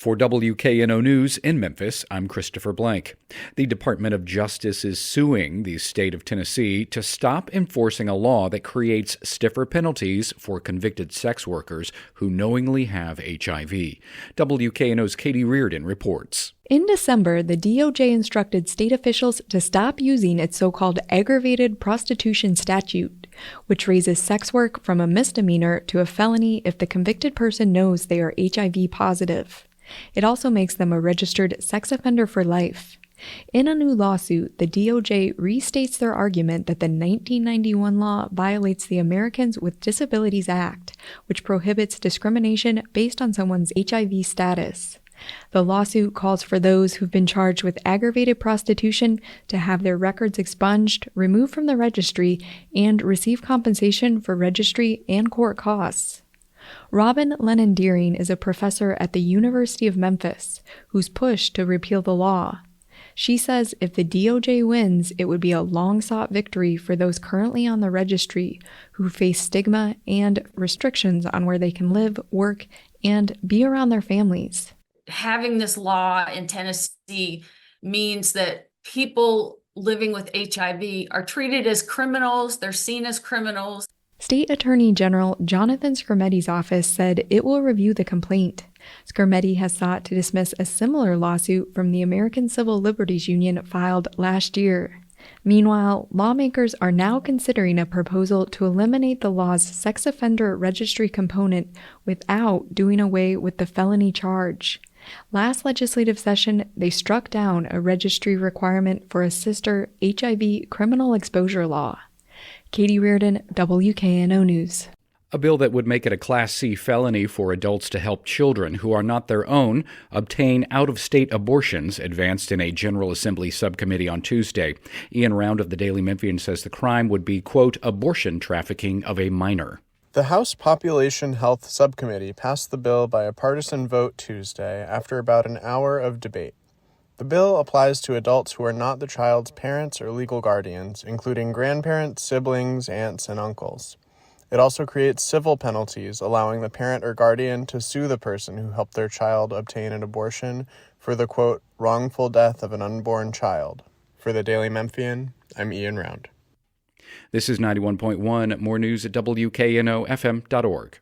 For WKNO News in Memphis, I'm Christopher Blank. The Department of Justice is suing the state of Tennessee to stop enforcing a law that creates stiffer penalties for convicted sex workers who knowingly have HIV. WKNO's Katie Reardon reports. In December, the DOJ instructed state officials to stop using its so-called aggravated prostitution statute, which raises sex work from a misdemeanor to a felony if the convicted person knows they are HIV positive. It also makes them a registered sex offender for life. In a new lawsuit, the DOJ restates their argument that the 1991 law violates the Americans with Disabilities Act, which prohibits discrimination based on someone's HIV status. The lawsuit calls for those who've been charged with aggravated prostitution to have their records expunged, removed from the registry, and receive compensation for registry and court costs. Robin Lennon-Deering is a professor at the University of Memphis who's pushed to repeal the law. She says if the DOJ wins, it would be a long-sought victory for those currently on the registry who face stigma and restrictions on where they can live, work, and be around their families. Having this law in Tennessee means that people living with HIV are treated as criminals. They're seen as criminals. State Attorney General Jonathan Skrmetti's office said it will review the complaint. Skrmetti has sought to dismiss a similar lawsuit from the American Civil Liberties Union filed last year. Meanwhile, lawmakers are now considering a proposal to eliminate the law's sex offender registry component without doing away with the felony charge. Last legislative session, they struck down a registry requirement for a sister HIV criminal exposure law. Katie Reardon, WKNO News. A bill that would make it a Class C felony for adults to help children who are not their own obtain out-of-state abortions advanced in a General Assembly subcommittee on Tuesday. Ian Round of the Daily Memphian says the crime would be, quote, abortion trafficking of a minor. The House Population Health Subcommittee passed the bill by a partisan vote Tuesday after about an hour of debate. The bill applies to adults who are not the child's parents or legal guardians, including grandparents, siblings, aunts, and uncles. It also creates civil penalties, allowing the parent or guardian to sue the person who helped their child obtain an abortion for the, quote, wrongful death of an unborn child. For the Daily Memphian, I'm Ian Round. This is 91.1. More news at WKNOFM.org.